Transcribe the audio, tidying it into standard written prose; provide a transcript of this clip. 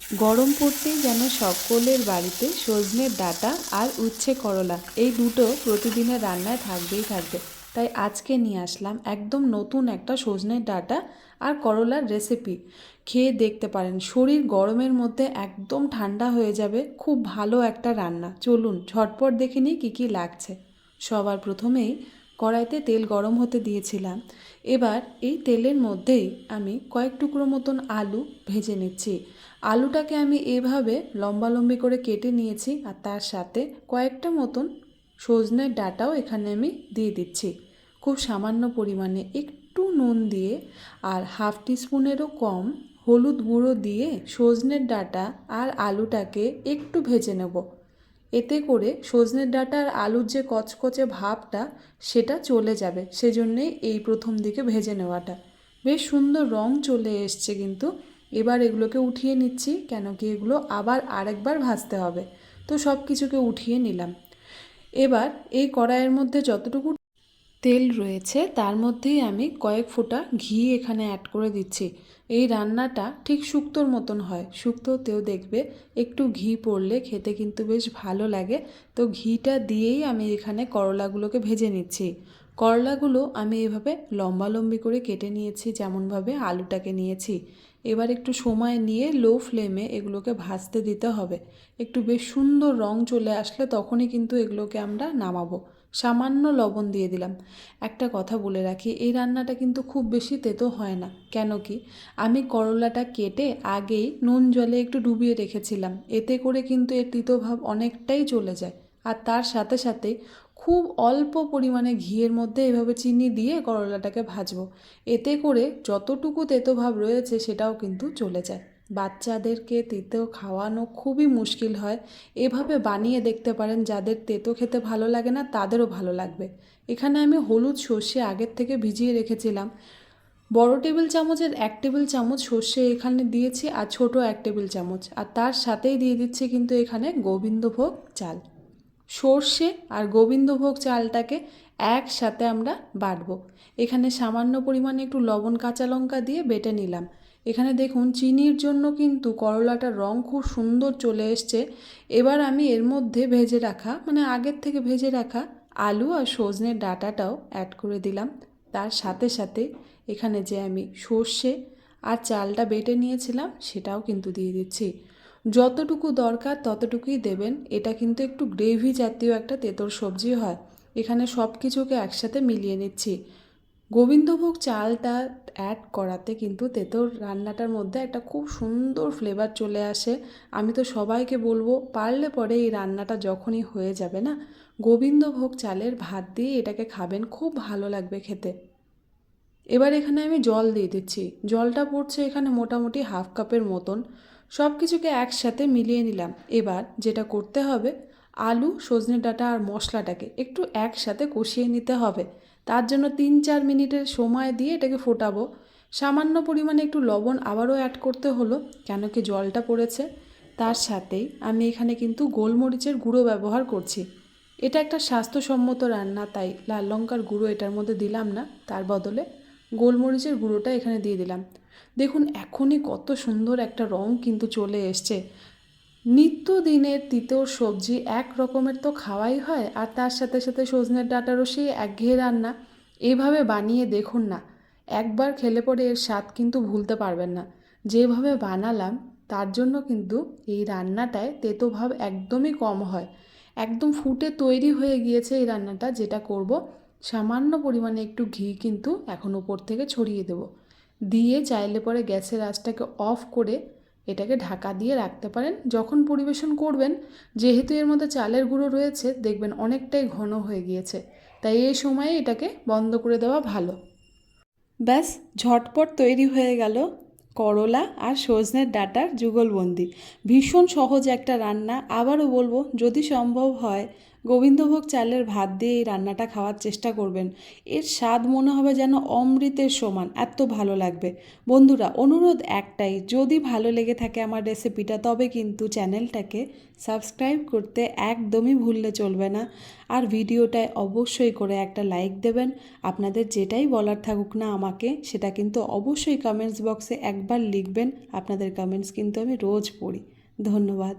গরম পড়তেই যেন সকলের বাড়িতে সজনের ডাঁটা আর উচ্ছে করলা এই দুটো প্রতিদিনের রান্নায় থাকবেই থাকবে। তাই আজকে নিয়ে আসলাম একদম নতুন একটা সজনের ডাঁটা আর করলার রেসিপি। খেয়ে দেখতে পারেন, শরীর গরমের মধ্যে একদম ঠান্ডা হয়ে যাবে। খুব ভালো একটা রান্না। চলুন ঝটপট দেখে নিই কী কী লাগছে। সবার প্রথমেই কড়াইতে তেল গরম হতে দিয়েছিলাম। এবার এই তেলের মধ্যেই আমি কয়েক টুকরো মতন আলু ভেজে নিচ্ছি। আলুটাকে আমি এভাবে লম্বালম্বি করে কেটে নিয়েছি আর তার সাথে কয়েকটা মতন সজনের ডাঁটাও এখানে আমি দিয়ে দিচ্ছি। খুব সামান্য পরিমাণে একটু নুন দিয়ে আর হাফ টিস্পুনেরও কম হলুদ গুঁড়ো দিয়ে সজনের ডাঁটা আর আলুটাকে একটু ভেজে নেব। এতে করে সজনের ডাঁটা আর আলুর যে কচকচে ভাবটা সেটা চলে যাবে, সেজন্যেই এই প্রথম দিকে ভেজে নেওয়াটা। বেশ সুন্দর রং চলে এসছে কিন্তু। এবার এগুলোকে উঠিয়ে নিচ্ছি, কেন কি এগুলো আবার আরেকবার ভাজতে হবে। তো সব কিছুকে উঠিয়ে নিলাম। এবার এই কড়াইয়ের মধ্যে যতটুকু তেল রয়েছে তার মধ্যেই আমি কয়েক ফোঁটা ঘি এখানে অ্যাড করে দিচ্ছি। এই রান্নাটা ঠিক শুক্তোর মতন হয়। শুক্তোতেও দেখবে একটু ঘি পড়লে খেতে কিন্তু বেশ ভালো লাগে। তো ঘিটা দিয়েই আমি এখানে করলাগুলোকে ভেজে নিচ্ছি। করলাগুলো আমি এভাবে লম্বালম্বি করে কেটে নিয়েছি, যেমনভাবে আলুটাকে নিয়েছি। এবার একটু সময় নিয়ে লো ফ্লেমে এগুলোকে ভাজতে দিতে হবে। একটু বেশ সুন্দর রং চলে আসলে তখনই কিন্তু এগুলোকে আমরা নামাবো। সামান্য লবণ দিয়ে দিলাম। একটা কথা বলে রাখি, এই রান্নাটা কিন্তু খুব বেশি তেতো হয় না। কেন কি, আমি করলাটা কেটে আগেই নুন জলে একটু ডুবিয়ে রেখেছিলাম। এতে করে কিন্তু এর তিতো ভাব অনেকটাই চলে যায়। আর তার সাথে সাথে খুব অল্প পরিমাণে ঘিয়ের মধ্যে এভাবে চিনি দিয়ে করলাটাকে ভাজবো। এতে করে যতটুকু তেতো ভাব রয়েছে সেটাও কিন্তু চলে যায়। বাচ্চাদেরকে তেতো খাওয়ানো খুবই মুশকিল হয়। এভাবে বানিয়ে দেখতে পারেন, যাদের তেতো খেতে ভালো লাগে না তাদেরও ভালো লাগবে। এখানে আমি হলুদ সর্ষে আগের থেকে ভিজিয়ে রেখেছিলাম। বড় টেবিল চামচের 1 টেবিল চামচ সর্ষে এখানে দিয়েছি আর ছোট 1 টেবিল চামচ। আর তার সাথেই দিয়ে দিচ্ছি কিন্তু এখানে গোবিন্দভোগ চাল। সর্ষে আর গোবিন্দভোগ চালটাকে একসাথে আমরা বাটবো। এখানে সামান্য পরিমাণে একটু লবণ কাঁচা লঙ্কা দিয়ে বেটে নিলাম। এখানে দেখুন চিনির জন্য কিন্তু করলাটার রং খুব সুন্দর চলে এসছে। এবার আমি এর মধ্যে ভেজে রাখা, মানে আগের থেকে ভেজে রাখা আলু আর সজনের ডাঁটাটাও অ্যাড করে দিলাম। তার সাথে সাথে এখানে যে আমি সর্ষে আর চালটা বেটে নিয়েছিলাম সেটাও কিন্তু দিয়ে দিচ্ছি। যতটুকু দরকার ততটুকুই দেবেন। এটা কিন্তু একটু গ্রেভি জাতীয় একটা তেঁতোর সবজি হয়। এখানে সব কিছুকে একসাথে মিলিয়ে নিচ্ছি। গোবিন্দভোগ চালটা অ্যাড করাতে কিন্তু তেঁতোর রান্নাটার মধ্যে একটা খুব সুন্দর ফ্লেভার চলে আসে। আমি তো সবাইকে বলবো, পারলে পরে এই রান্নাটা যখনই হয়ে যাবে না, গোবিন্দভোগ চালের ভাত দিয়ে এটাকে খাবেন, খুব ভালো লাগবে খেতে। এবার এখানে আমি জল দিয়ে দিচ্ছি। জলটা পড়ছে এখানে মোটামুটি হাফ কাপের মতন। সব কিছুকে একসাথে মিলিয়ে নিলাম। এবার যেটা করতে হবে, আলু সজনে ডাঁটা আর মশলাটাকে একটু একসাথে কষিয়ে নিতে হবে। তার জন্য 3-4 মিনিটের সময় দিয়ে এটাকে ফোটাবো। সামান্য পরিমাণে একটু লবণ আবারও অ্যাড করতে হলো, কেন কি জলটা পড়েছে। তার সাথেই আমি এখানে কিন্তু গোলমরিচের গুঁড়ো ব্যবহার করছি। এটা একটা স্বাস্থ্যসম্মত রান্না, তাই লাল লঙ্কার গুঁড়ো এটার মধ্যে দিলাম না, তার বদলে গোলমরিচের গুঁড়োটা এখানে দিয়ে দিলাম। দেখুন এখনই কত সুন্দর একটা রং কিন্তু চলে এসছে। নিত্যদিনের তিতোর সবজি এক রকমের তো খাওয়াই হয়, আর তার সাথে সাথে সজনের ডাঁটারও সেই একঘেয়ে রান্না। এইভাবে বানিয়ে দেখুন না, একবার খেলে পরে এর স্বাদ কিন্তু ভুলতে পারবেন না। যেভাবে বানালাম তার জন্য কিন্তু এই রান্নাটায় তেতো ভাব একদমই কম হয়। একদম ফুটে তৈরি হয়ে গিয়েছে এই রান্নাটা। যেটা করব, সামান্য পরিমাণে একটু ঘি কিন্তু এখন উপর থেকে ছড়িয়ে দেব। দিয়ে চাইলে পরে গ্যাসের আঁচটাকে অফ করে এটাকে ঢাকা দিয়ে রাখতে পারেন। যখন পরিবেশন করবেন, যেহেতু এর মধ্যে চালের গুঁড়ো রয়েছে, দেখবেন অনেকটাই ঘন হয়ে গিয়েছে, তাই এই সময়ে এটাকে বন্ধ করে দেওয়া ভালো। ব্যাস, ঝটপট তৈরি হয়ে গেল করলা আর সজনের ডাঁটার যুগলবন্দি। ভীষণ সহজ একটা রান্না। আবারও বলবো, যদি সম্ভব হয় গোবিন্দভোগ চালের ভাত দিয়ে এই রান্নাটা খাওয়ার চেষ্টা করবেন। এর স্বাদ মনে হবে যেন অমৃতের সমান, এত ভালো লাগবে। বন্ধুরা, অনুরোধ একটাই, যদি ভালো লেগে থাকে আমার রেসিপিটা তবে কিন্তু চ্যানেলটাকে সাবস্ক্রাইব করতে একদমই ভুললে চলবে না। আর ভিডিওটায় অবশ্যই করে একটা লাইক দেবেন। আপনাদের যেটাই বলার থাকুক না আমাকে, সেটা কিন্তু অবশ্যই কমেন্টস বক্সে একবার লিখবেন। আপনাদের কমেন্টস কিন্তু আমি রোজ পড়ি। ধন্যবাদ।